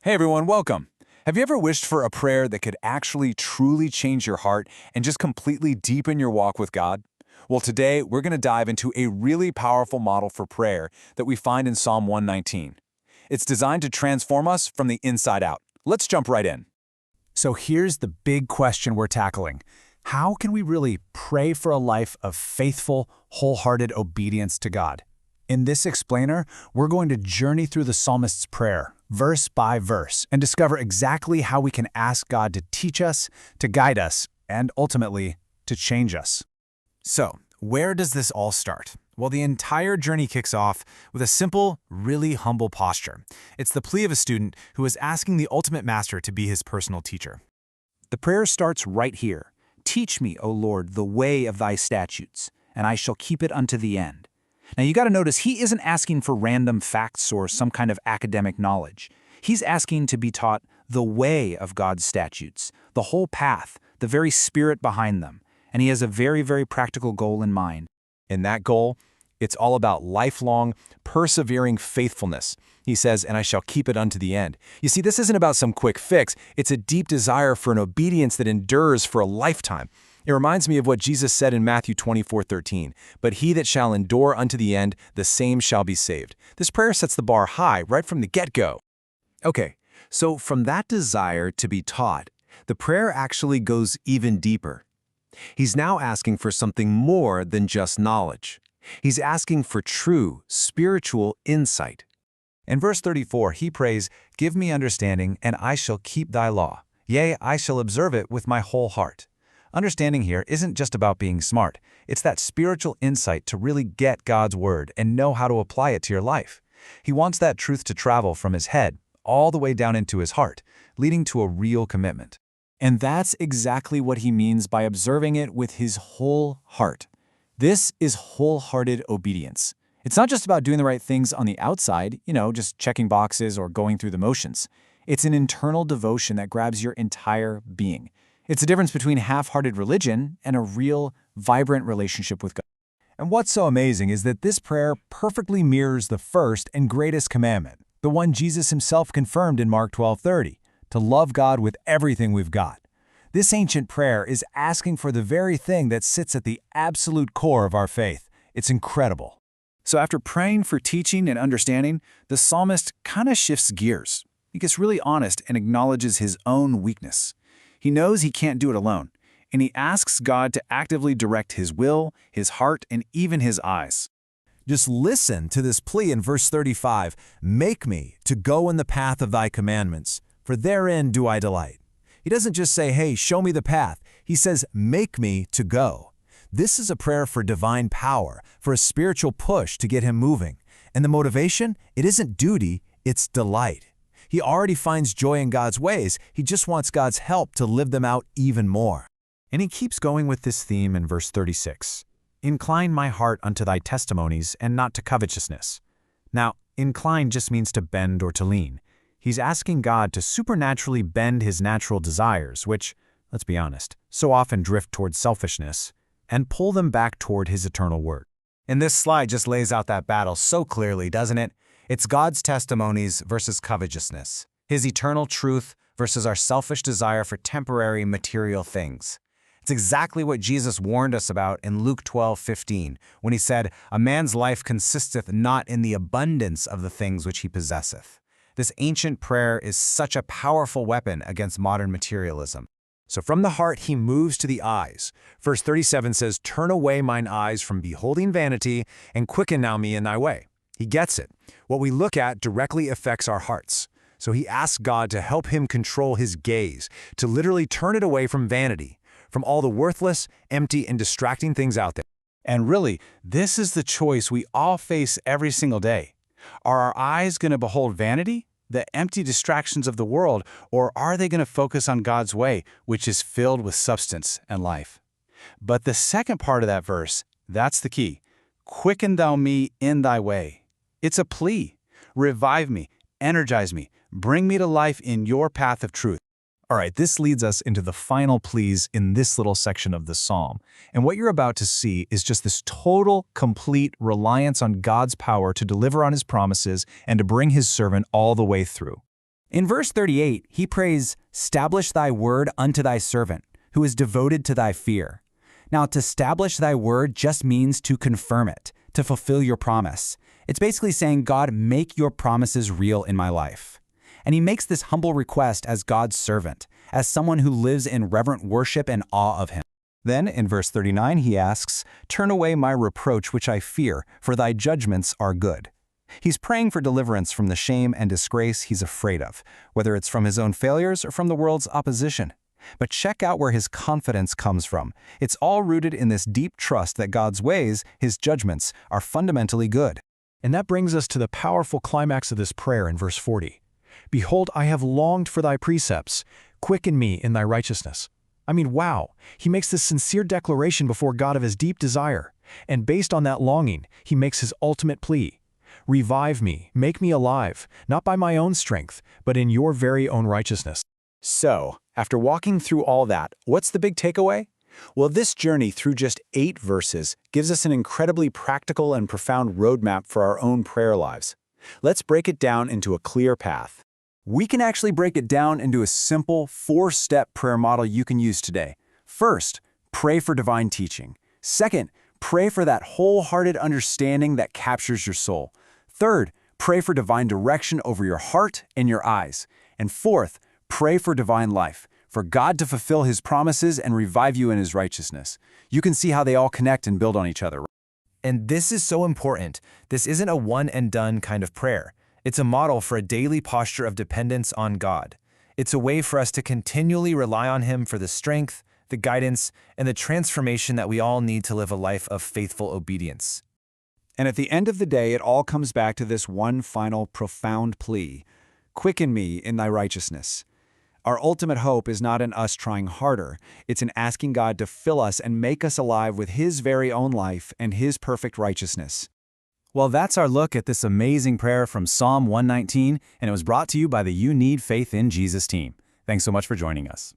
Hey everyone, welcome. Have you ever wished for a prayer that could actually truly change your heart and just completely deepen your walk with God? Well, today we're going to dive into a really powerful model for prayer that we find in Psalm 119. It's designed to transform us from the inside out. Let's jump right in. So here's the big question we're tackling. How can we really pray for a life of faithful, wholehearted obedience to God? In this explainer, we're going to journey through the psalmist's prayer, verse by verse, and discover exactly how we can ask God to teach us, to guide us, and ultimately, to change us. So, where does this all start? Well, the entire journey kicks off with a simple, really humble posture. It's the plea of a student who is asking the ultimate master to be his personal teacher. The prayer starts right here. Teach me, O Lord, the way of thy statutes, and I shall keep it unto the end. Now you got to notice he isn't asking for random facts or some kind of academic knowledge. He's asking to be taught the way of God's statutes, the whole path, the very spirit behind them. And he has a very, very practical goal in mind. And that goal, it's all about lifelong, persevering faithfulness. He says, and I shall keep it unto the end. You see, this isn't about some quick fix. It's a deep desire for an obedience that endures for a lifetime. It reminds me of what Jesus said in Matthew 24:13, but he that shall endure unto the end, the same shall be saved. This prayer sets the bar high right from the get-go. Okay, so from that desire to be taught, the prayer actually goes even deeper. He's now asking for something more than just knowledge. He's asking for true spiritual insight. In verse 34, he prays, "Give me understanding, and I shall keep thy law. Yea, I shall observe it with my whole heart." Understanding here isn't just about being smart. It's that spiritual insight to really get God's word and know how to apply it to your life. He wants that truth to travel from his head all the way down into his heart, leading to a real commitment. And that's exactly what he means by observing it with his whole heart. This is wholehearted obedience. It's not just about doing the right things on the outside, just checking boxes or going through the motions. It's an internal devotion that grabs your entire being. It's the difference between half-hearted religion and a real, vibrant relationship with God. And what's so amazing is that this prayer perfectly mirrors the first and greatest commandment, the one Jesus himself confirmed in Mark 12:30, to love God with everything we've got. This ancient prayer is asking for the very thing that sits at the absolute core of our faith. It's incredible. So after praying for teaching and understanding, the psalmist kind of shifts gears. He gets really honest and acknowledges his own weakness. He knows he can't do it alone, and he asks God to actively direct his will, his heart, and even his eyes. Just listen to this plea in verse 35, "Make me to go in the path of thy commandments, for therein do I delight." He doesn't just say, hey, show me the path. He says, make me to go. This is a prayer for divine power, for a spiritual push to get him moving. And the motivation, it isn't duty, it's delight. He already finds joy in God's ways. He just wants God's help to live them out even more. And he keeps going with this theme in verse 36. Incline my heart unto thy testimonies and not to covetousness. Now, incline just means to bend or to lean. He's asking God to supernaturally bend his natural desires, which, let's be honest, so often drift toward selfishness, and pull them back toward his eternal word. And this slide just lays out that battle so clearly, doesn't it? It's God's testimonies versus covetousness, his eternal truth versus our selfish desire for temporary material things. It's exactly what Jesus warned us about in Luke 12:15, when he said, "A man's life consisteth not in the abundance of the things which he possesseth." This ancient prayer is such a powerful weapon against modern materialism. So from the heart he moves to the eyes. Verse 37 says, "Turn away mine eyes from beholding vanity, and quicken now me in thy way." He gets it. What we look at directly affects our hearts. So he asks God to help him control his gaze, to literally turn it away from vanity, from all the worthless, empty, and distracting things out there. And really, this is the choice we all face every single day. Are our eyes going to behold vanity, the empty distractions of the world, or are they going to focus on God's way, which is filled with substance and life? But the second part of that verse, that's the key. Quicken thou me in thy way. It's a plea. Revive me, energize me, bring me to life in your path of truth. All right, this leads us into the final pleas in this little section of the psalm. And what you're about to see is just this total, complete reliance on God's power to deliver on his promises and to bring his servant all the way through. In verse 38, he prays, "Stablish thy word unto thy servant, who is devoted to thy fear." Now, to establish thy word just means to confirm it, to fulfill your promise. It's basically saying, God, make your promises real in my life. And he makes this humble request as God's servant, as someone who lives in reverent worship and awe of him. Then, in verse 39, he asks, "Turn away my reproach which I fear, for thy judgments are good." He's praying for deliverance from the shame and disgrace he's afraid of, whether it's from his own failures or from the world's opposition. But check out where his confidence comes from. It's all rooted in this deep trust that God's ways, his judgments, are fundamentally good. And that brings us to the powerful climax of this prayer in verse 40. "Behold, I have longed for thy precepts. Quicken me in thy righteousness." I mean, wow. He makes this sincere declaration before God of his deep desire. And based on that longing, he makes his ultimate plea. "Revive me, make me alive, not by my own strength, but in your very own righteousness." So, after walking through all that, what's the big takeaway? Well, this journey through just 8 verses gives us an incredibly practical and profound roadmap for our own prayer lives. Let's break it down into a clear path. We can actually break it down into a simple 4-step prayer model you can use today. First, pray for divine teaching. Second, pray for that wholehearted understanding that captures your soul. Third, pray for divine direction over your heart and your eyes. And fourth, pray for divine life, for God to fulfill his promises and revive you in his righteousness. You can see how they all connect and build on each other. And this is so important. This isn't a one-and-done kind of prayer. It's a model for a daily posture of dependence on God. It's a way for us to continually rely on him for the strength, the guidance, and the transformation that we all need to live a life of faithful obedience. And at the end of the day, it all comes back to this one final profound plea: quicken me in thy righteousness. Our ultimate hope is not in us trying harder. It's in asking God to fill us and make us alive with his very own life and his perfect righteousness. Well, that's our look at this amazing prayer from Psalm 119, and it was brought to you by the You Need Faith in Jesus team. Thanks so much for joining us.